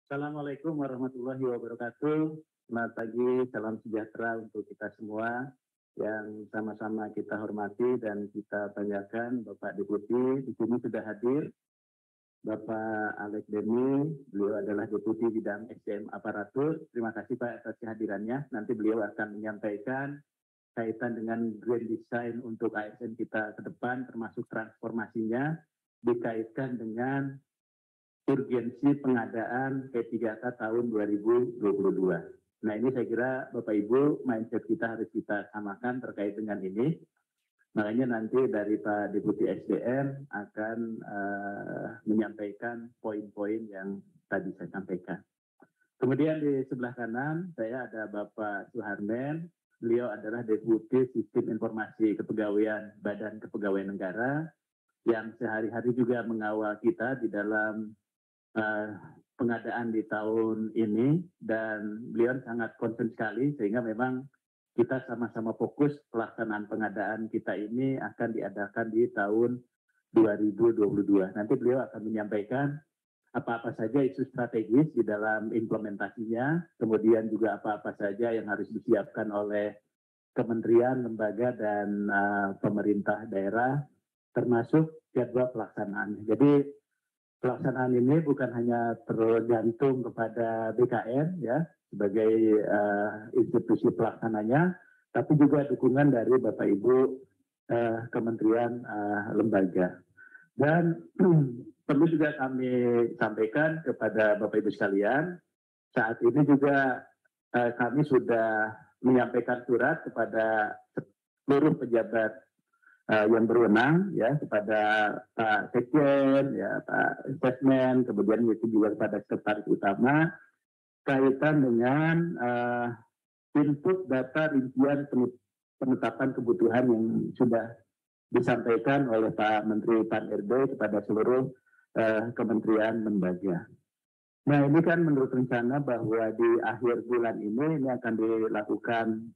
Assalamualaikum warahmatullahi wabarakatuh. Selamat pagi, salam sejahtera untuk kita semua yang sama-sama kita hormati dan kita banggakan. Bapak Deputi di sini sudah hadir. Bapak Alex Deni, beliau adalah Deputi Bidang SDM Aparatur. Terima kasih Pak atas kehadirannya. Nanti beliau akan menyampaikan kaitan dengan grand design untuk ASN kita ke depan, termasuk transformasinya, dikaitkan dengan urgensi pengadaan P3K tahun 2022. Nah ini saya kira Bapak Ibu mindset kita harus kita samakan terkait dengan ini. Makanya nanti dari Pak Deputi SDM akan menyampaikan poin-poin yang tadi saya sampaikan. Kemudian di sebelah kanan saya ada Bapak Suharmen. Beliau adalah Deputi Sistem Informasi Kepegawaian Badan Kepegawaian Negara yang sehari-hari juga mengawal kita di dalam pengadaan di tahun ini, dan beliau sangat concern sekali sehingga memang kita sama-sama fokus pelaksanaan pengadaan kita ini akan diadakan di tahun 2022. Nanti beliau akan menyampaikan apa-apa saja isu strategis di dalam implementasinya, kemudian juga apa-apa saja yang harus disiapkan oleh kementerian, lembaga, dan pemerintah daerah, termasuk jadwal pelaksanaan. Jadi pelaksanaan ini bukan hanya tergantung kepada BKN ya sebagai institusi pelaksananya, tapi juga dukungan dari Bapak Ibu kementerian lembaga. Dan perlu juga kami sampaikan kepada Bapak Ibu sekalian, saat ini juga kami sudah menyampaikan surat kepada seluruh pejabat yang berwenang ya, kepada Pak Sekjen, ya Pak Sesmen, kemudian itu juga kepada Sekretaris Utama kaitan dengan input data rincian penetapan kebutuhan yang sudah disampaikan oleh Pak Menteri Pan-RB kepada seluruh kementerian lembaga. Nah ini kan menurut rencana bahwa di akhir bulan ini akan dilakukan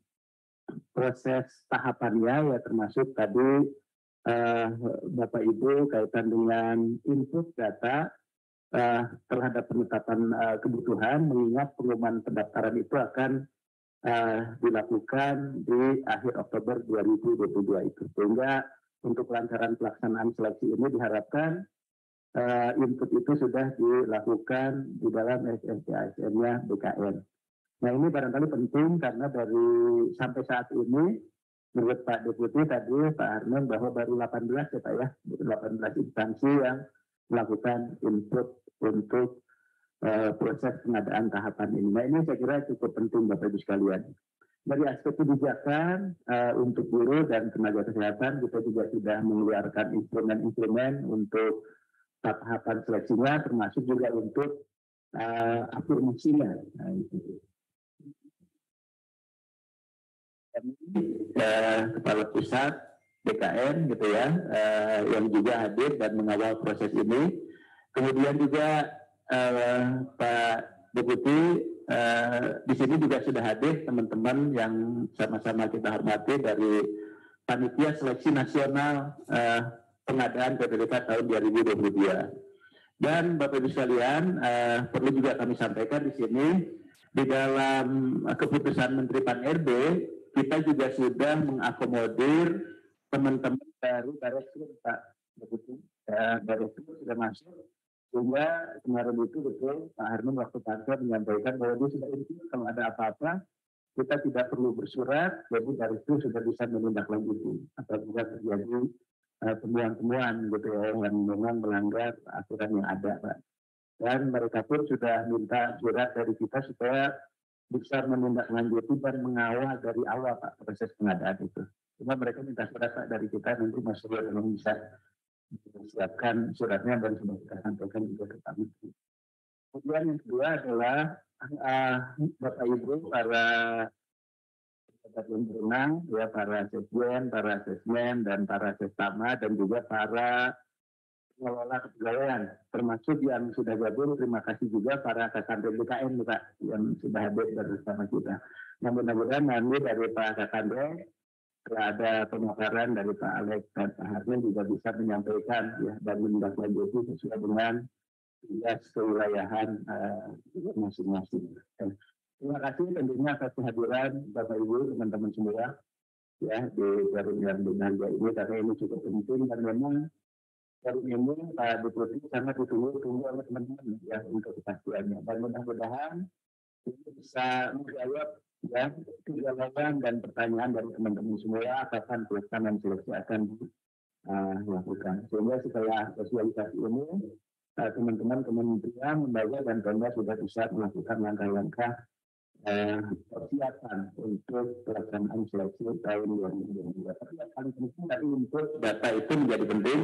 proses tahapannya ya, termasuk tadi Bapak Ibu kaitan dengan input data terhadap penetapan kebutuhan, mengingat pengumuman pendaftaran itu akan dilakukan di akhir Oktober 2022 itu. Sehingga untuk kelancaran pelaksanaan seleksi ini diharapkan input itu sudah dilakukan di dalam SSC-ASN-nya BKN. Nah ini barangkali penting karena dari sampai saat ini menurut Pak Deputi tadi Pak Armen bahwa baru 18 ya Pak ya, 18 instansi yang melakukan input untuk proses pengadaan tahapan ini. Nah ini saya kira cukup penting Bapak Ibu sekalian. Dari aspek kebijakan untuk guru dan tenaga kesehatan kita juga sudah mengeluarkan instrumen-instrumen untuk tahapan seleksinya, termasuk juga untuk afirmasinya. Nah, itu. Kepala pusat BKN gitu ya, yang juga hadir dan mengawal proses ini. Kemudian juga Pak Deputi di sini juga sudah hadir teman-teman yang sama-sama kita hormati dari Panitia Seleksi Nasional Pengadaan PPDK tahun 2022. Dan Bapak Ibu sekalian, perlu juga kami sampaikan di sini di dalam keputusan Menteri Pan-RB kita juga sudah mengakomodir teman-teman baru Bareskrim Pak Deputi. Bareskrim sudah masuk, sehingga kemarin itu betul Pak Harman waktu kantor menyampaikan bahwa dia sudah ini kalau ada apa-apa kita tidak perlu bersurat, jadi dari itu sudah bisa menindaklanjuti apabila terjadi temuan-temuan gitu ya yang memang melanggar aturan yang ada Pak. Dan mereka pun sudah minta surat dari kita supaya bisa menindaklanjuti dan mengawal dari awal Pak proses pengadaan itu. Cuma mereka minta surat Pak dari kita, nanti Mas Surya memang bisa siapkan suratnya dan sudah kita sampaikan juga ke kami. Kemudian yang kedua adalah Bapak Ibu para pejabat yang berwenang, ya para sekjen, para sesmen, dan para sestama, dan juga para pengelola kepegawaian, termasuk yang sudah gabung. Terima kasih juga para Kakandre BKN Pak yang sudah hadir bersama kita. Nah mudah-mudahan nanti dari Pak Kakandre ada pemaparan dari Pak Alex dan Pak Harmen juga bisa menyampaikan ya dan menindaklanjuti sesuai dengan tugas kewilayahan masing-masing. Terima kasih tentunya atas kehadiran Bapak Ibu teman-teman semua ya di forum yang berbahagia ini, karena ini cukup penting dan memang forum ini Pak Deputi sangat ditunggu-tunggu oleh teman-teman ya untuk kepastiannya, dan mudah-mudahan bisa menjawab ya kegalauan dan pertanyaan dari teman-teman semua kapan pelaksanaan seleksi akan dilakukan, sehingga setelah sosialisasi ini teman-teman kementerian, lembaga dan Pemda sudah bisa melakukan langkah-langkah persiapan untuk pelaksanaan seleksi tahun 2022. Tapi yang paling penting tadi untuk data itu menjadi penting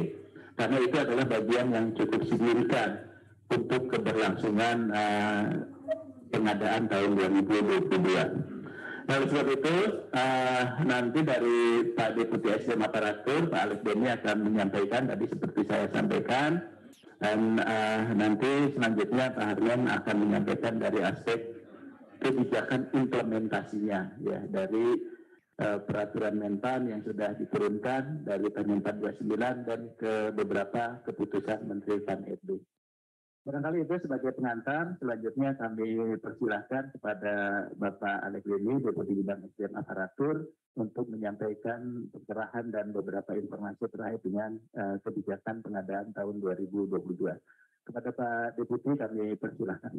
karena itu adalah bagian yang cukup signifikan untuk keberlangsungan pengadaan tahun 2022. Nah, oleh sebab itu nanti dari Pak Deputi SDM Aparatur, Pak Alex Beni akan menyampaikan tadi seperti saya sampaikan, dan nanti selanjutnya Pak Haryan akan menyampaikan dari aspek kebijakan implementasinya ya dari peraturan Menpan yang sudah diturunkan dari Permen 429 dan ke beberapa keputusan Menteri Pan-RB. Barangkali itu sebagai pengantar. Selanjutnya kami persilahkan kepada Bapak Alex Beni, Deputi Bidang SDM Aparatur, untuk menyampaikan pencerahan dan beberapa informasi terkait dengan kebijakan pengadaan tahun 2022. Kepada Pak Deputi kami persilahkan.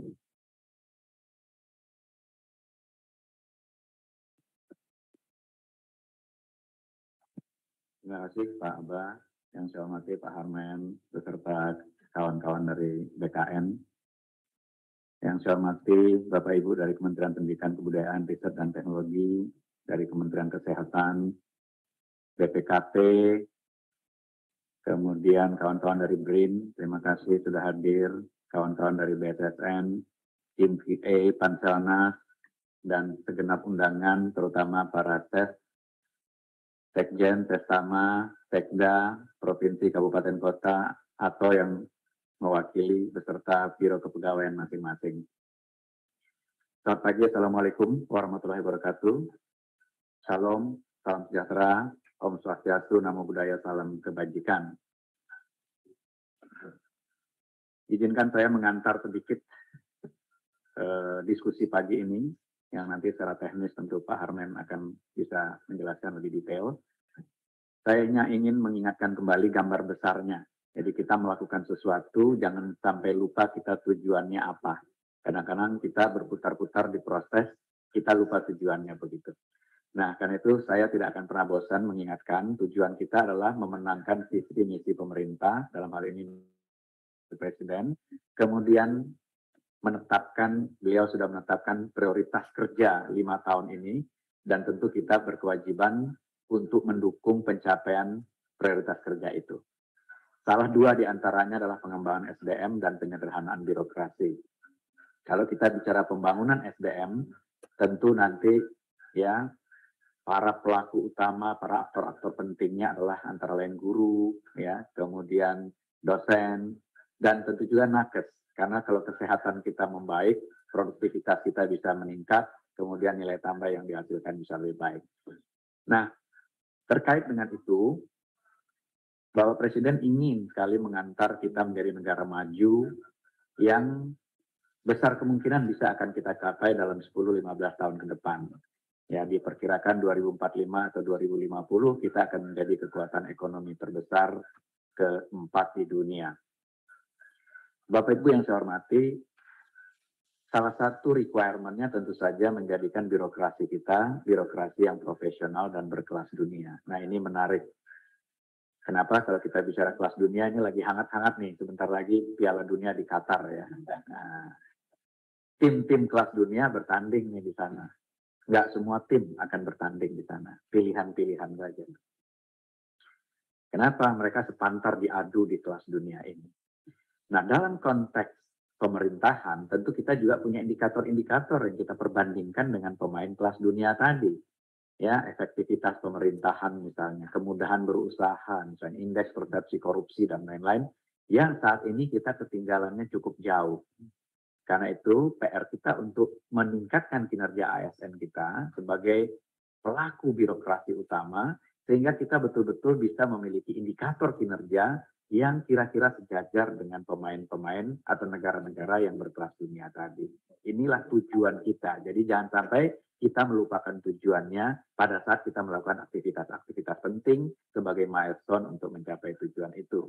Terima kasih Pak Abah, yang saya hormati Pak Harmen, beserta kawan-kawan dari BKN. Yang saya hormati Bapak Ibu dari Kementerian Pendidikan, Kebudayaan, Riset dan Teknologi, dari Kementerian Kesehatan, BPKP, kemudian kawan-kawan dari BRIN, terima kasih sudah hadir, kawan-kawan dari BSSN, tim VA, Panselnas, dan segenap undangan, terutama para Sekjen, Testama, Sekda, Provinsi, Kabupaten, Kota, atau yang mewakili beserta Biro Kepegawaian masing-masing. Selamat pagi, Assalamualaikum warahmatullahi wabarakatuh. Salam, salam sejahtera, Om Swastiastu, Namo Buddhaya, salam kebajikan. Izinkan saya mengantar sedikit diskusi pagi ini, yang nanti secara teknis tentu Pak Harmen akan bisa menjelaskan lebih detail. Saya hanya ingin mengingatkan kembali gambar besarnya. Jadi kita melakukan sesuatu, jangan sampai lupa kita tujuannya apa. Kadang-kadang kita berputar-putar di proses, kita lupa tujuannya begitu. Nah, karena itu saya tidak akan pernah bosan mengingatkan tujuan kita adalah memenangkan visi misi pemerintah, dalam hal ini Presiden, kemudian beliau sudah menetapkan prioritas kerja 5 tahun ini, dan tentu kita berkewajiban untuk mendukung pencapaian prioritas kerja itu. Salah 2 diantaranya adalah pengembangan SDM dan penyederhanaan birokrasi. Kalau kita bicara pembangunan SDM, tentu nanti ya para pelaku utama, para aktor-aktor pentingnya adalah antara lain guru, ya, kemudian dosen, dan tentu juga nakes. Karena kalau kesehatan kita membaik, produktivitas kita bisa meningkat, kemudian nilai tambah yang dihasilkan bisa lebih baik. Nah, terkait dengan itu, Bapak Presiden ingin sekali mengantar kita menjadi negara maju yang besar kemungkinan bisa akan kita capai dalam 10-15 tahun ke depan. Ya, diperkirakan 2045 atau 2050 kita akan menjadi kekuatan ekonomi terbesar keempat di dunia. Bapak Ibu yang saya hormati, salah satu requirement-nya tentu saja menjadikan birokrasi kita, birokrasi yang profesional dan berkelas dunia. Nah, ini menarik. Kenapa? Kalau kita bicara kelas dunia, ini lagi hangat-hangat nih, sebentar lagi Piala Dunia di Qatar ya. Nah, tim-tim kelas dunia bertanding nih di sana. Nggak semua tim akan bertanding di sana, pilihan-pilihan saja. Kenapa? Mereka sepantar diadu di kelas dunia ini. Nah, dalam konteks pemerintahan, tentu kita juga punya indikator-indikator yang kita perbandingkan dengan pemain kelas dunia tadi. Ya, efektivitas pemerintahan misalnya, kemudahan berusaha, misalnya indeks persepsi korupsi dan lain-lain, yang saat ini kita ketinggalannya cukup jauh. Karena itu, PR kita untuk meningkatkan kinerja ASN kita sebagai pelaku birokrasi utama, sehingga kita betul-betul bisa memiliki indikator kinerja yang kira-kira sejajar dengan pemain-pemain atau negara-negara yang berkelas dunia tadi. Inilah tujuan kita. Jadi jangan sampai kita melupakan tujuannya pada saat kita melakukan aktivitas-aktivitas penting sebagai milestone untuk mencapai tujuan itu.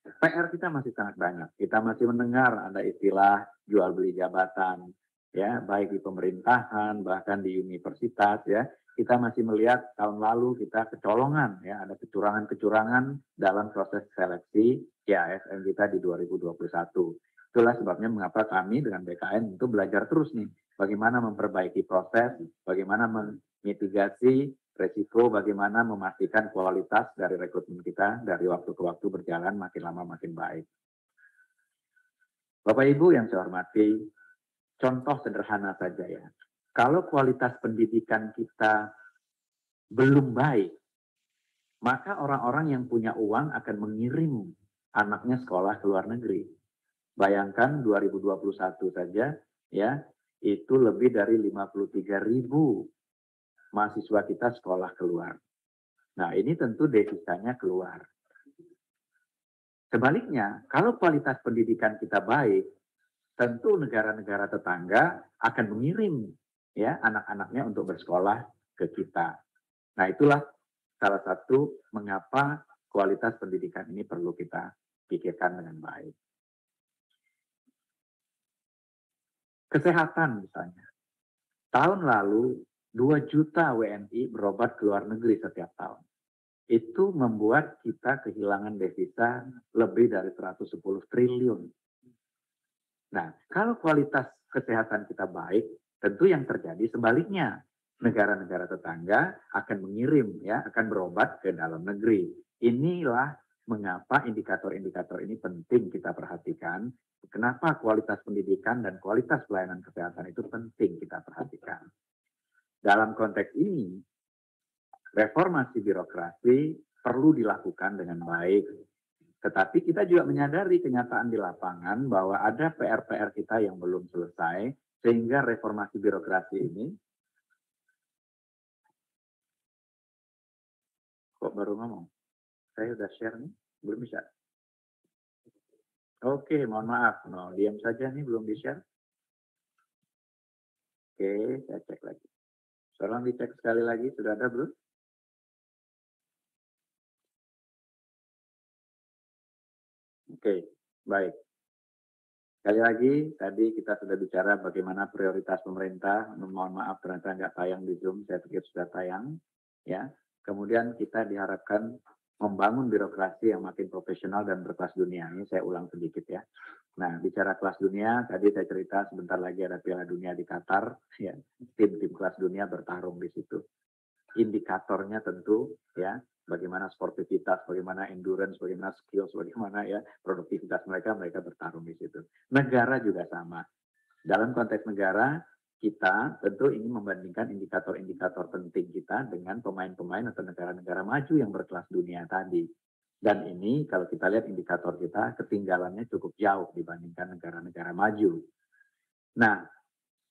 PR kita masih sangat banyak. Kita masih mendengar ada istilah jual beli jabatan, ya, baik di pemerintahan bahkan di universitas, ya. Kita masih melihat tahun lalu kita kecolongan, ya, ada kecurangan-kecurangan dalam proses seleksi ASN kita di 2021. Itulah sebabnya mengapa kami dengan BKN itu belajar terus nih, bagaimana memperbaiki proses, bagaimana memitigasi resiko, bagaimana memastikan kualitas dari rekrutmen kita dari waktu ke waktu berjalan makin lama makin baik. Bapak Ibu yang saya hormati, contoh sederhana saja ya. Kalau kualitas pendidikan kita belum baik, maka orang-orang yang punya uang akan mengirim anaknya sekolah ke luar negeri. Bayangkan 2021 saja ya, itu lebih dari 53.000 mahasiswa kita sekolah keluar. Nah, ini tentu devisanya keluar. Sebaliknya, kalau kualitas pendidikan kita baik, tentu negara-negara tetangga akan mengirim ya anak-anaknya untuk bersekolah ke kita. Nah, itulah salah satu mengapa kualitas pendidikan ini perlu kita pikirkan dengan baik. Kesehatan misalnya. Tahun lalu 2 juta WNI berobat ke luar negeri setiap tahun. Itu membuat kita kehilangan devisa lebih dari 110 triliun. Nah, kalau kualitas kesehatan kita baik, tentu yang terjadi sebaliknya. Negara-negara tetangga akan mengirim, ya, akan berobat ke dalam negeri. Inilah mengapa indikator-indikator ini penting kita perhatikan. Kenapa kualitas pendidikan dan kualitas pelayanan kesehatan itu penting kita perhatikan. Dalam konteks ini, reformasi birokrasi perlu dilakukan dengan baik. Tetapi kita juga menyadari kenyataan di lapangan bahwa ada PR-PR kita yang belum selesai, sehingga reformasi birokrasi ini, kok baru ngomong? Saya udah share nih, belum bisa. Oke, mohon maaf. No, diam saja nih, belum di-share. Oke, saya cek lagi. Tolong dicek sekali lagi, sudah ada belum? Oke, baik. Sekali lagi, tadi kita sudah bicara bagaimana prioritas pemerintah. Mohon maaf ternyata nggak tayang di Zoom, saya pikir sudah tayang. Ya, kemudian kita diharapkan membangun birokrasi yang makin profesional dan berkelas dunia. Ini saya ulang sedikit ya. Nah, bicara kelas dunia, tadi saya cerita sebentar lagi ada Piala Dunia di Qatar. Ya, tim-tim kelas dunia bertarung di situ. Indikatornya tentu ya, bagaimana sportivitas, bagaimana endurance, bagaimana skills, bagaimana ya produktivitas mereka bertarung di situ. Negara juga sama. Dalam konteks negara, kita tentu ingin membandingkan indikator-indikator penting kita dengan pemain-pemain atau negara-negara maju yang berkelas dunia tadi. Dan ini kalau kita lihat indikator kita, ketinggalannya cukup jauh dibandingkan negara-negara maju. Nah,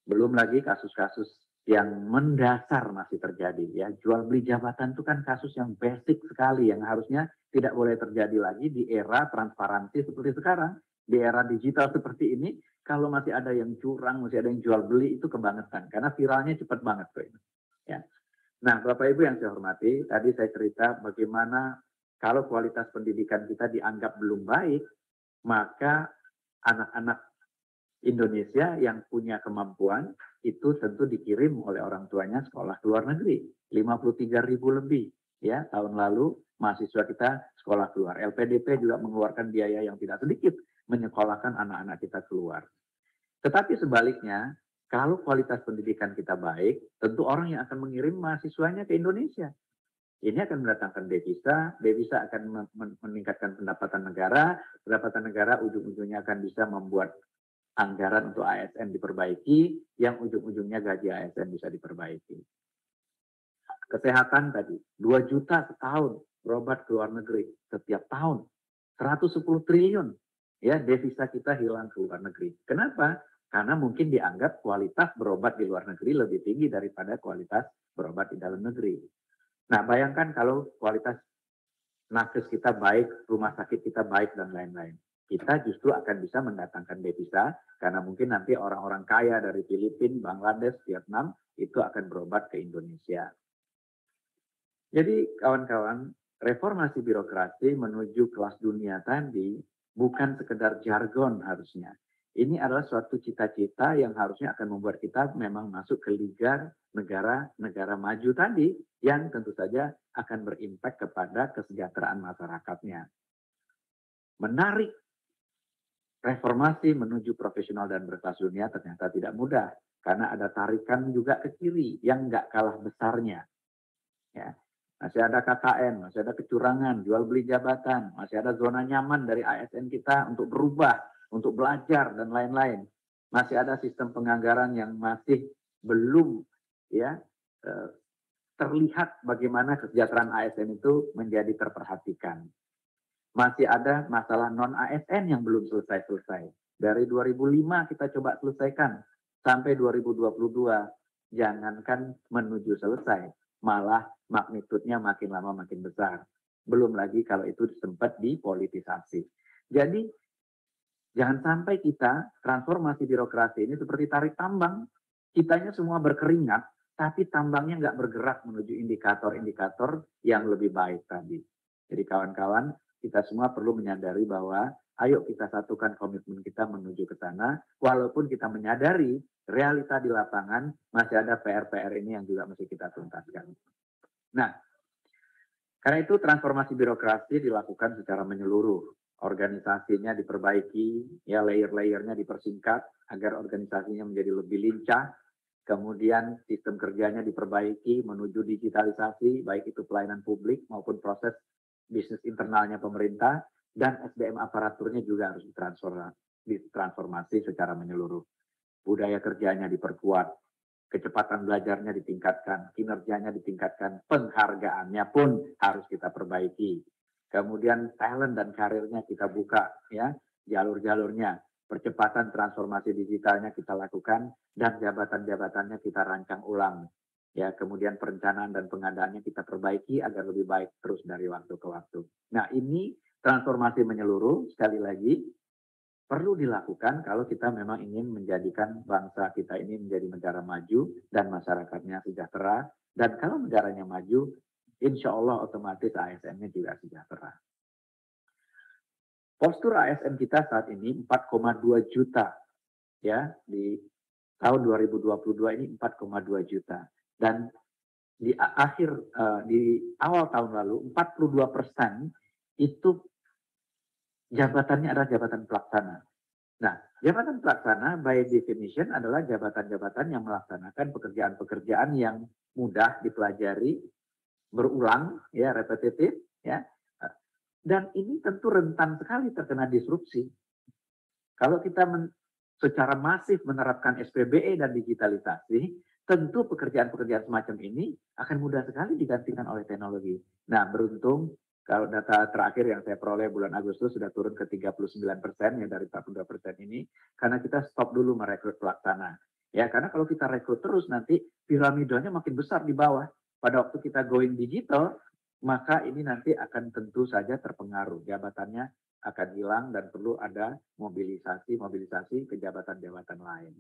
belum lagi kasus-kasus yang mendasar masih terjadi ya. Jual beli jabatan itu kan kasus yang basic sekali yang harusnya tidak boleh terjadi lagi di era transparansi seperti sekarang. Di era digital seperti ini, kalau masih ada yang curang, masih ada yang jual beli, itu kebangetan. Karena viralnya cepat banget. Ya. Nah, Bapak Ibu yang saya hormati, tadi saya cerita bagaimana kalau kualitas pendidikan kita dianggap belum baik, maka anak-anak Indonesia yang punya kemampuan itu tentu dikirim oleh orang tuanya sekolah ke luar negeri. 53.000 lebih ya tahun lalu mahasiswa kita sekolah keluar. LPDP juga mengeluarkan biaya yang tidak sedikit menyekolahkan anak-anak kita keluar. Tetapi sebaliknya, kalau kualitas pendidikan kita baik, tentu orang yang akan mengirim mahasiswanya ke Indonesia. Ini akan mendatangkan devisa, devisa akan meningkatkan pendapatan negara ujung-ujungnya akan bisa membuat anggaran untuk ASN diperbaiki, yang ujung-ujungnya gaji ASN bisa diperbaiki. Kesehatan tadi, 2 juta setahun berobat ke luar negeri setiap tahun. 110 triliun ya devisa kita hilang ke luar negeri. Kenapa? Karena mungkin dianggap kualitas berobat di luar negeri lebih tinggi daripada kualitas berobat di dalam negeri. Nah, bayangkan kalau kualitas nakes kita baik, rumah sakit kita baik, dan lain-lain. Kita justru akan bisa mendatangkan devisa, karena mungkin nanti orang-orang kaya dari Filipina, Bangladesh, Vietnam, itu akan berobat ke Indonesia. Jadi kawan-kawan, reformasi birokrasi menuju kelas dunia tadi bukan sekedar jargon harusnya. Ini adalah suatu cita-cita yang harusnya akan membuat kita memang masuk ke liga negara-negara maju tadi, yang tentu saja akan berimpak kepada kesejahteraan masyarakatnya. Menarik reformasi menuju profesional dan berkelas dunia ternyata tidak mudah, karena ada tarikan juga ke kiri yang nggak kalah besarnya. Ya. Masih ada KKN, masih ada kecurangan, jual beli jabatan, masih ada zona nyaman dari ASN kita untuk berubah, untuk belajar, dan lain-lain. Masih ada sistem penganggaran yang masih belum ya terlihat bagaimana kesejahteraan ASN itu menjadi terperhatikan. Masih ada masalah non-ASN yang belum selesai-selesai. Dari 2005 kita coba selesaikan sampai 2022. Jangankan menuju selesai, malah magnitudnya makin lama makin besar. Belum lagi kalau itu sempat dipolitisasi. Jadi jangan sampai kita transformasi birokrasi ini seperti tarik tambang. Kitanya semua berkeringat, tapi tambangnya nggak bergerak menuju indikator-indikator yang lebih baik tadi. Jadi kawan-kawan, kita semua perlu menyadari bahwa ayo kita satukan komitmen kita menuju ke sana, walaupun kita menyadari realita di lapangan masih ada PR-PR ini yang juga mesti kita tuntaskan. Nah, karena itu transformasi birokrasi dilakukan secara menyeluruh. Organisasinya diperbaiki, ya layer-layernya dipersingkat agar organisasinya menjadi lebih lincah. Kemudian sistem kerjanya diperbaiki menuju digitalisasi, baik itu pelayanan publik maupun proses bisnis internalnya pemerintah, dan SDM aparaturnya juga harus ditransformasi secara menyeluruh. Budaya kerjanya diperkuat, kecepatan belajarnya ditingkatkan, kinerjanya ditingkatkan, penghargaannya pun harus kita perbaiki. Kemudian talent dan karirnya kita buka, ya, jalur-jalurnya, percepatan transformasi digitalnya kita lakukan, dan jabatan-jabatannya kita rancang ulang. Ya, kemudian perencanaan dan pengadaannya kita perbaiki agar lebih baik terus dari waktu ke waktu. Nah, ini transformasi menyeluruh, sekali lagi, perlu dilakukan kalau kita memang ingin menjadikan bangsa kita ini menjadi negara maju dan masyarakatnya sejahtera. Dan kalau negaranya maju, insya Allah otomatis ASN-nya juga sejahtera. Postur ASN kita saat ini 4,2 juta. Ya, di tahun 2022 ini 4,2 juta. Dan di awal tahun lalu 42% itu jabatannya adalah jabatan pelaksana. Nah, jabatan pelaksana by definition adalah jabatan-jabatan yang melaksanakan pekerjaan-pekerjaan yang mudah dipelajari, berulang, ya, repetitif, ya. Dan ini tentu rentan sekali terkena disrupsi. Kalau kita secara masif menerapkan SPBE dan digitalisasi, tentu pekerjaan-pekerjaan semacam ini akan mudah sekali digantikan oleh teknologi. Nah, beruntung kalau data terakhir yang saya peroleh bulan Agustus sudah turun ke 39% ya dari 42% ini, karena kita stop dulu merekrut pelaksana. Ya, karena kalau kita rekrut terus nanti piramidanya makin besar di bawah. Pada waktu kita going digital, maka ini nanti akan tentu saja terpengaruh. Jabatannya akan hilang dan perlu ada mobilisasi ke jabatan-jabatan lain.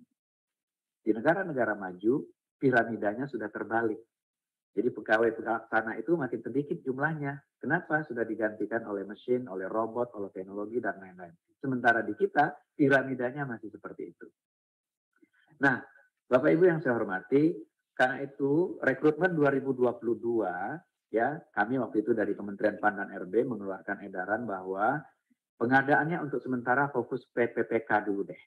Di negara-negara maju, piramidanya sudah terbalik. Jadi pegawai pelaksana itu makin sedikit jumlahnya. Kenapa? Sudah digantikan oleh mesin, oleh robot, oleh teknologi, dan lain-lain. Sementara di kita, piramidanya masih seperti itu. Nah, Bapak Ibu yang saya hormati, karena itu rekrutmen 2022, ya, kami waktu itu dari Kementerian PAN dan RB mengeluarkan edaran bahwa pengadaannya untuk sementara fokus PPPK dulu deh.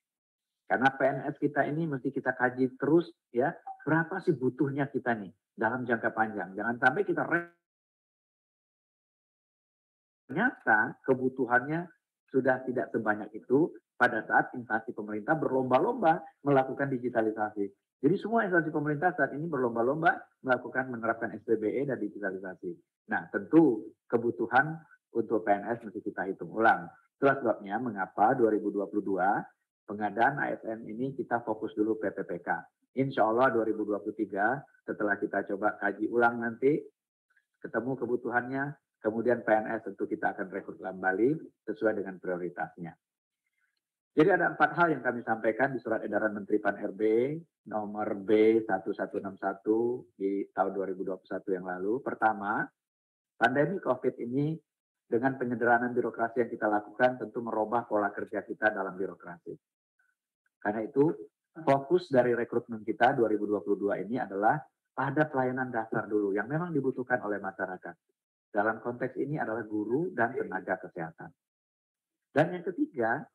Karena PNS kita ini mesti kita kaji terus, ya, berapa sih butuhnya kita nih dalam jangka panjang. Jangan sampai kita ternyata kebutuhannya sudah tidak sebanyak itu pada saat instansi pemerintah berlomba-lomba melakukan digitalisasi. Jadi semua instansi pemerintah saat ini berlomba-lomba menerapkan SPBE dan digitalisasi. Nah, tentu kebutuhan untuk PNS mesti kita hitung ulang. Itulah sebabnya mengapa 2022 pengadaan ASN ini kita fokus dulu PPPK. Insya Allah 2023 setelah kita coba kaji ulang nanti, ketemu kebutuhannya, Kemudian PNS tentu kita akan rekrut kembali sesuai dengan prioritasnya. Jadi ada 4 hal yang kami sampaikan di surat edaran Menteri Pan-RB nomor B1161 di tahun 2021 yang lalu. Pertama, pandemi COVID ini dengan penyederhanaan birokrasi yang kita lakukan tentu merubah pola kerja kita dalam birokrasi. Karena itu, fokus dari rekrutmen kita 2022 ini adalah pada pelayanan dasar dulu yang memang dibutuhkan oleh masyarakat. Dalam konteks ini adalah guru dan tenaga kesehatan. Dan yang ketiga,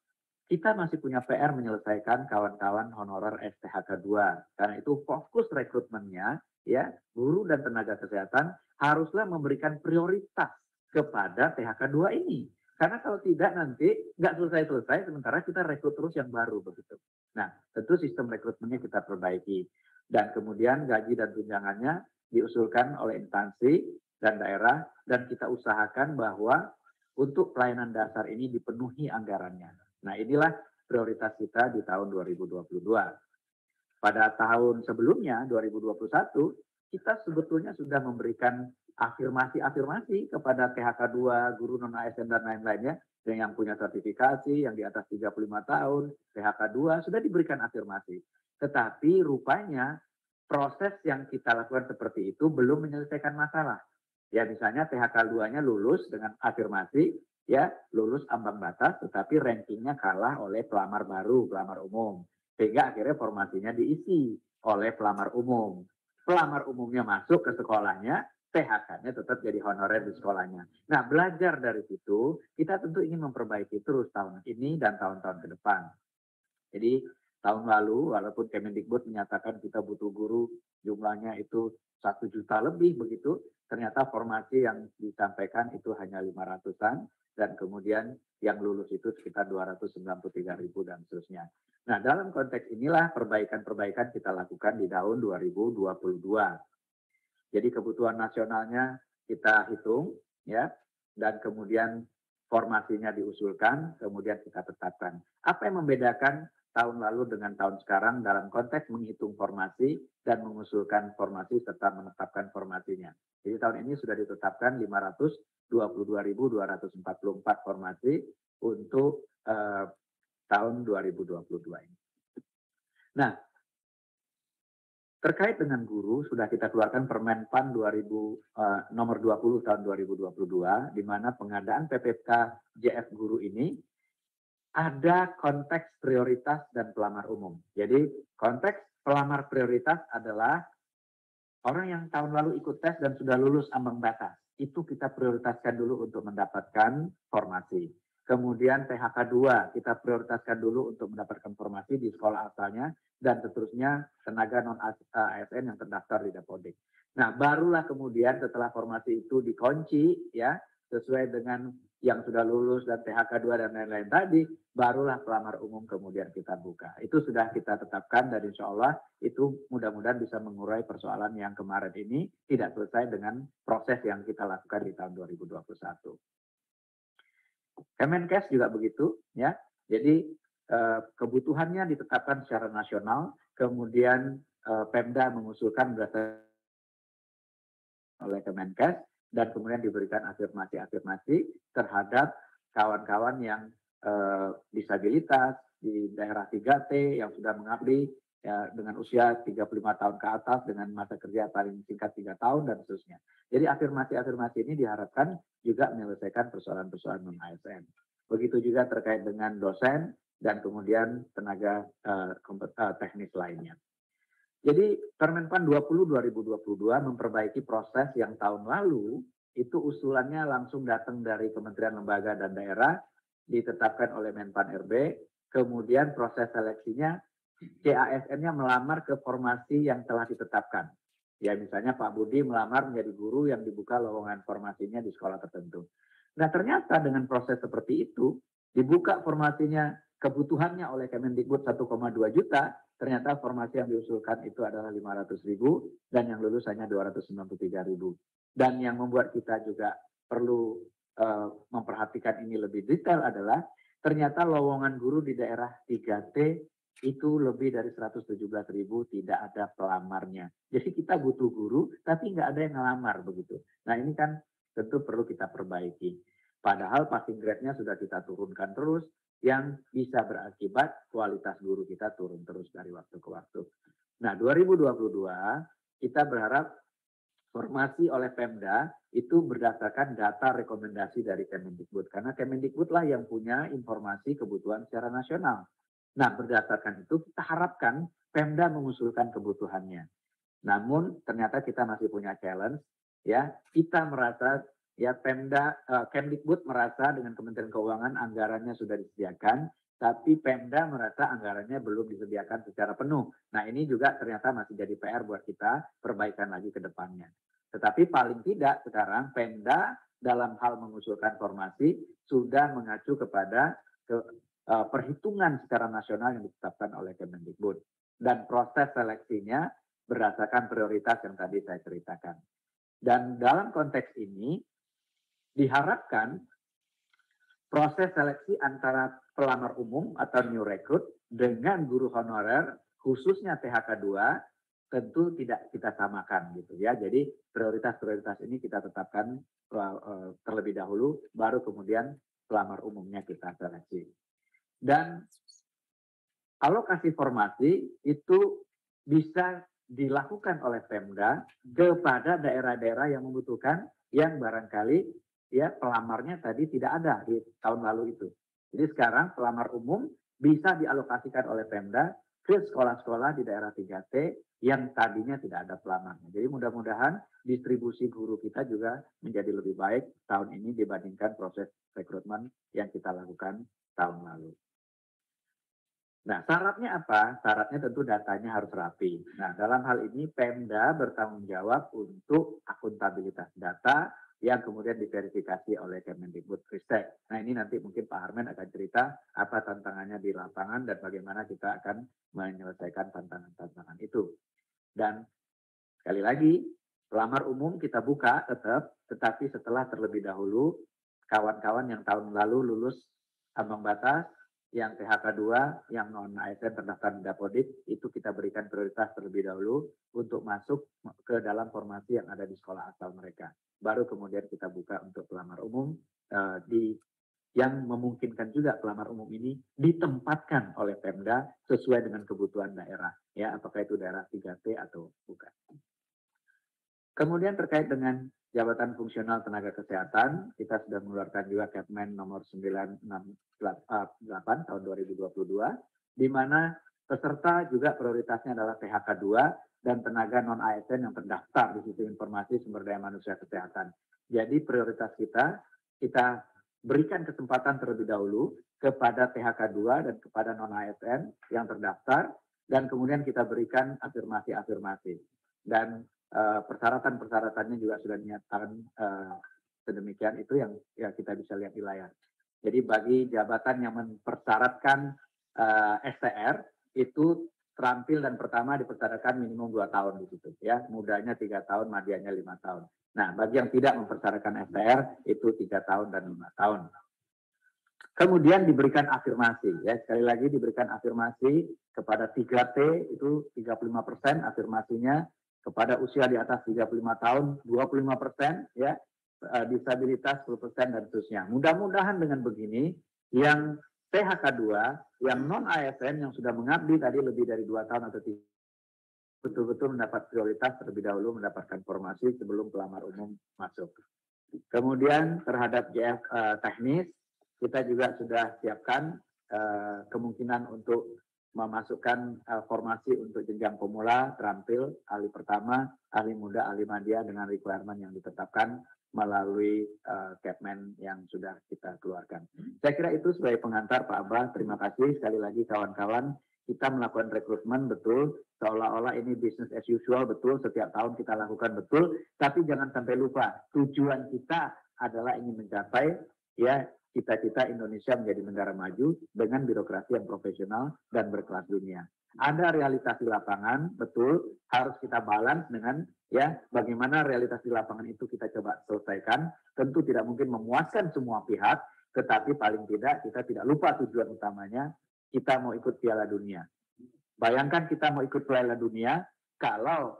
kita masih punya PR menyelesaikan kawan-kawan honorer STHK 2. Karena itu fokus rekrutmennya, ya, guru dan tenaga kesehatan haruslah memberikan prioritas kepada THK 2 ini. Karena kalau tidak nanti nggak selesai-selesai, sementara kita rekrut terus yang baru begitu. Nah, tentu sistem rekrutmennya kita perbaiki. Dan kemudian gaji dan tunjangannya diusulkan oleh instansi dan daerah, dan kita usahakan bahwa untuk pelayanan dasar ini dipenuhi anggarannya. Nah, inilah prioritas kita di tahun 2022. Pada tahun sebelumnya, 2021, kita sebetulnya sudah memberikan afirmasi-afirmasi kepada THK 2, guru non-ASN dan lain-lainnya, yang punya sertifikasi, yang di atas 35 tahun, THK 2, sudah diberikan afirmasi. Tetapi rupanya proses yang kita lakukan seperti itu belum menyelesaikan masalah. Ya, misalnya THK 2-nya lulus dengan afirmasi, ya, lulus ambang batas, tetapi rankingnya kalah oleh pelamar baru, pelamar umum. Sehingga akhirnya formasinya diisi oleh pelamar umum. Pelamar umumnya masuk ke sekolahnya, THK-nya tetap jadi honorer di sekolahnya. Nah, belajar dari situ, kita tentu ingin memperbaiki terus tahun ini dan tahun-tahun ke depan. Jadi, tahun lalu, walaupun Kemendikbud menyatakan kita butuh guru, jumlahnya itu 1 juta lebih begitu, ternyata formasi yang disampaikan itu hanya 500-an, dan kemudian yang lulus itu sekitar 293.000 dan seterusnya. Nah, dalam konteks inilah perbaikan-perbaikan kita lakukan di tahun 2022. Jadi kebutuhan nasionalnya kita hitung, ya, dan kemudian formasinya diusulkan, kemudian kita tetapkan. Apa yang membedakan tahun lalu dengan tahun sekarang dalam konteks menghitung formasi dan mengusulkan formasi serta menetapkan formasinya? Jadi tahun ini sudah ditetapkan 522.244 formasi untuk tahun 2022 ini. Nah, terkait dengan guru, sudah kita keluarkan Permen PAN nomor 20 tahun 2022, di mana pengadaan PPK JF guru ini ada konteks prioritas dan pelamar umum. Jadi konteks pelamar prioritas adalah orang yang tahun lalu ikut tes dan sudah lulus ambang batas. Itu kita prioritaskan dulu untuk mendapatkan formasi. Kemudian THK 2 kita prioritaskan dulu untuk mendapatkan formasi di sekolah asalnya, dan seterusnya tenaga non-ASN yang terdaftar di Dapodik. Nah, barulah kemudian setelah formasi itu dikunci, ya, sesuai dengan yang sudah lulus dan THK 2 dan lain-lain tadi, barulah pelamar umum kemudian kita buka. Itu sudah kita tetapkan, dan insya Allah itu mudah-mudahan bisa mengurai persoalan yang kemarin ini tidak selesai dengan proses yang kita lakukan di tahun 2021. Kemenkes juga begitu, ya. Jadi kebutuhannya ditetapkan secara nasional, kemudian Pemda mengusulkan berdasarkan oleh Kemenkes, dan kemudian diberikan afirmasi-afirmasi terhadap kawan-kawan yang disabilitas di daerah 3T yang sudah mengabdi, ya, dengan usia 35 tahun ke atas dengan masa kerja paling singkat 3 tahun dan seterusnya. Jadi afirmasi-afirmasi ini diharapkan juga menyelesaikan persoalan-persoalan non-ASN. Begitu juga terkait dengan dosen dan kemudian tenaga teknis lainnya. Jadi Permen PAN 20 2022 memperbaiki proses yang tahun lalu itu usulannya langsung datang dari kementerian, lembaga, dan daerah, ditetapkan oleh Menpan RB, kemudian proses seleksinya CASN-nya melamar ke formasi yang telah ditetapkan. Ya, misalnya Pak Budi melamar menjadi guru yang dibuka lowongan formasinya di sekolah tertentu. Nah, ternyata dengan proses seperti itu, dibuka formasinya, kebutuhannya oleh Kemendikbud 1,2 juta, ternyata formasi yang diusulkan itu adalah 500.000 dan yang lulus hanya 293.000. Dan yang membuat kita juga perlu memperhatikan ini lebih detail adalah ternyata lowongan guru di daerah 3T itu lebih dari 117.000 tidak ada pelamarnya. Jadi kita butuh guru tapi nggak ada yang ngelamar begitu. Nah, ini kan tentu perlu kita perbaiki. Padahal passing grade-nya sudah kita turunkan terus, yang bisa berakibat kualitas guru kita turun terus dari waktu ke waktu. Nah, 2022 kita berharap formasi oleh Pemda itu berdasarkan data rekomendasi dari Kemendikbud. Karena Kemendikbud lah yang punya informasi kebutuhan secara nasional. Nah, berdasarkan itu kita harapkan Pemda mengusulkan kebutuhannya. Namun ternyata kita masih punya challenge, ya. Kita merasa, ya, Kemdikbud merasa dengan Kementerian Keuangan anggarannya sudah disediakan, tapi Pemda merasa anggarannya belum disediakan secara penuh. Nah, ini juga ternyata masih jadi PR buat kita, perbaikan lagi ke depannya. Tetapi paling tidak sekarang Pemda dalam hal mengusulkan formasi sudah mengacu kepada perhitungan secara nasional yang ditetapkan oleh Kemendikbud. Dan proses seleksinya berdasarkan prioritas yang tadi saya ceritakan. Dan dalam konteks ini diharapkan proses seleksi antara pelamar umum atau new recruit dengan guru honorer khususnya THK 2 tentu tidak kita samakan gitu ya. Jadi prioritas-prioritas ini kita tetapkan terlebih dahulu, baru kemudian pelamar umumnya kita seleksi. Dan alokasi formasi itu bisa dilakukan oleh Pemda kepada daerah-daerah yang membutuhkan, yang barangkali ya pelamarnya tadi tidak ada di tahun lalu itu. Jadi sekarang pelamar umum bisa dialokasikan oleh Pemda ke sekolah-sekolah di daerah 3T yang tadinya tidak ada pelamarnya. Jadi mudah-mudahan distribusi guru kita juga menjadi lebih baik tahun ini dibandingkan proses rekrutmen yang kita lakukan tahun lalu. Nah, syaratnya apa? Syaratnya tentu datanya harus rapi. Nah, dalam hal ini Pemda bertanggung jawab untuk akuntabilitas data yang kemudian diverifikasi oleh Kemendikbudristek. Nah, ini nanti mungkin Pak Harmen akan cerita apa tantangannya di lapangan dan bagaimana kita akan menyelesaikan tantangan-tantangan itu. Dan sekali lagi, pelamar umum kita buka tetap, tetapi setelah terlebih dahulu kawan-kawan yang tahun lalu lulus ambang batas, yang THK 2, yang non-ASN terdaftar di Dapodik, itu kita berikan prioritas terlebih dahulu untuk masuk ke dalam formasi yang ada di sekolah asal mereka. Baru kemudian kita buka untuk pelamar umum yang memungkinkan juga pelamar umum ini ditempatkan oleh Pemda sesuai dengan kebutuhan daerah, ya, apakah itu daerah 3T atau bukan. Kemudian terkait dengan jabatan fungsional tenaga kesehatan, kita sudah mengeluarkan juga Kepmen nomor 968 tahun 2022, di mana peserta juga prioritasnya adalah THK 2 dan tenaga non-ASN yang terdaftar di Sistem Informasi Sumber Daya Manusia Kesehatan. Jadi prioritas kita berikan kesempatan terlebih dahulu kepada THK 2 dan kepada non-ASN yang terdaftar, dan kemudian kita berikan afirmasi-afirmasi. Dan persyaratan-persyaratannya juga sudah dinyatakan sedemikian itu yang ya kita bisa lihat di layar. Jadi bagi jabatan yang mempersyaratkan STR itu terampil dan pertama dipersyaratkan minimum 2 tahun di situ ya, mudanya 3 tahun, madianya 5 tahun. Nah, bagi yang tidak mempersyaratkan STR itu 3 tahun dan 5 tahun. Kemudian diberikan afirmasi ya, sekali lagi diberikan afirmasi kepada 3T itu 35% afirmasinya, kepada usia di atas 35 tahun 25% ya, disabilitas 10% dan seterusnya. Mudah-mudahan dengan begini yang THK 2, yang non-ASN yang sudah mengabdi tadi lebih dari 2 tahun atau 3 betul-betul mendapat prioritas terlebih dahulu mendapatkan formasi sebelum pelamar umum masuk. Kemudian terhadap JF teknis kita juga sudah siapkan kemungkinan untuk memasukkan formasi untuk jenjang pemula, terampil, ahli pertama, ahli muda, ahli madya dengan requirement yang ditetapkan melalui Kepmen yang sudah kita keluarkan. Saya kira itu sebagai pengantar Pak Abah. Terima kasih sekali lagi kawan-kawan. Kita melakukan rekrutmen betul, seolah-olah ini business as usual betul, setiap tahun kita lakukan betul, tapi jangan sampai lupa tujuan kita adalah ingin mencapai ya cita-cita Indonesia menjadi negara maju dengan birokrasi yang profesional dan berkelas dunia. Ada realitas di lapangan, betul, harus kita balance dengan ya bagaimana realitas di lapangan itu kita coba selesaikan. Tentu tidak mungkin memuaskan semua pihak, tetapi paling tidak kita tidak lupa tujuan utamanya, kita mau ikut Piala Dunia. Bayangkan kita mau ikut Piala Dunia, kalau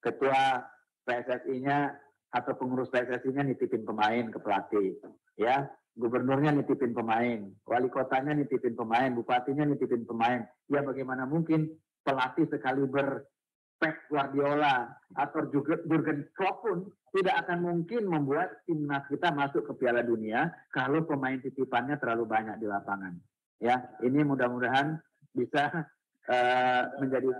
ketua PSSI-nya atau pengurus PSSI-nya nitipin pemain ke pelatih, ya, gubernurnya nitipin pemain, wali kotanya nitipin pemain, bupatinya nitipin pemain. Ya bagaimana mungkin pelatih sekaliber Pep Guardiola atau Jurgen Klopp pun tidak akan mungkin membuat timnas kita masuk ke Piala Dunia kalau pemain titipannya terlalu banyak di lapangan. Ya, ini mudah-mudahan bisa menjadi,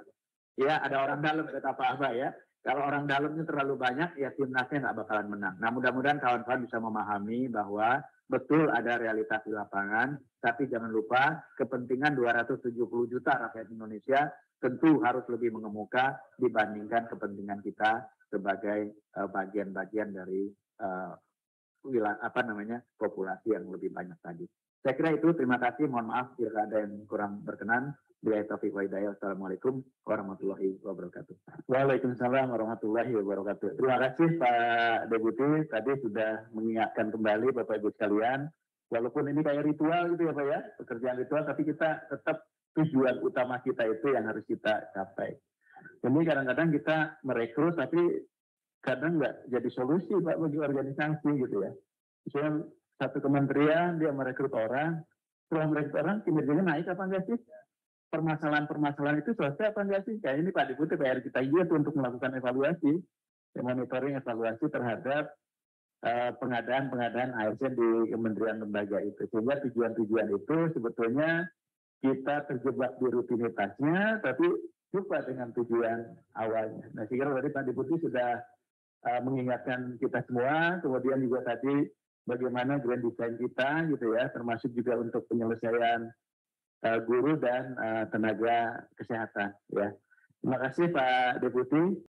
ya, ada orang dalam kata Pak Abah, ya. Kalau orang dalamnya terlalu banyak, ya timnasnya nggak bakalan menang. Nah, mudah-mudahan kawan-kawan bisa memahami bahwa betul ada realitas di lapangan, tapi jangan lupa kepentingan 270 juta rakyat Indonesia tentu harus lebih mengemuka dibandingkan kepentingan kita sebagai bagian-bagian dari populasi yang lebih banyak tadi. Saya kira itu, terima kasih, mohon maaf jika ada yang kurang berkenan. Bila taufiq wa hidayah. Assalamualaikum warahmatullahi wabarakatuh. Waalaikumsalam warahmatullahi wabarakatuh. Terima kasih Pak Deputi, tadi sudah mengingatkan kembali Bapak Ibu sekalian, walaupun ini kayak ritual gitu ya Pak ya, pekerjaan ritual, tapi kita tetap tujuan utama kita itu yang harus kita capai. Jadi kadang-kadang kita merekrut, tapi kadang nggak jadi solusi Pak bagi organisasi gitu ya. Misalnya satu kementerian dia merekrut orang, setelah merekrut orang kinerjanya naik apa enggak sih? Permasalahan-permasalahan itu selesai apa enggak sih? Kayak ini Pak Deputi PR kita juga untuk melakukan evaluasi, monitoring evaluasi terhadap pengadaan ASN di kementerian lembaga itu. Sehingga tujuan-tujuan itu sebetulnya kita terjebak di rutinitasnya, tapi lupa dengan tujuan awalnya. Nah, saya kira tadi Pak Deputi sudah mengingatkan kita semua, kemudian juga tadi bagaimana grand design kita gitu ya, termasuk juga untuk penyelesaian guru dan tenaga kesehatan ya. Terima kasih Pak Deputi.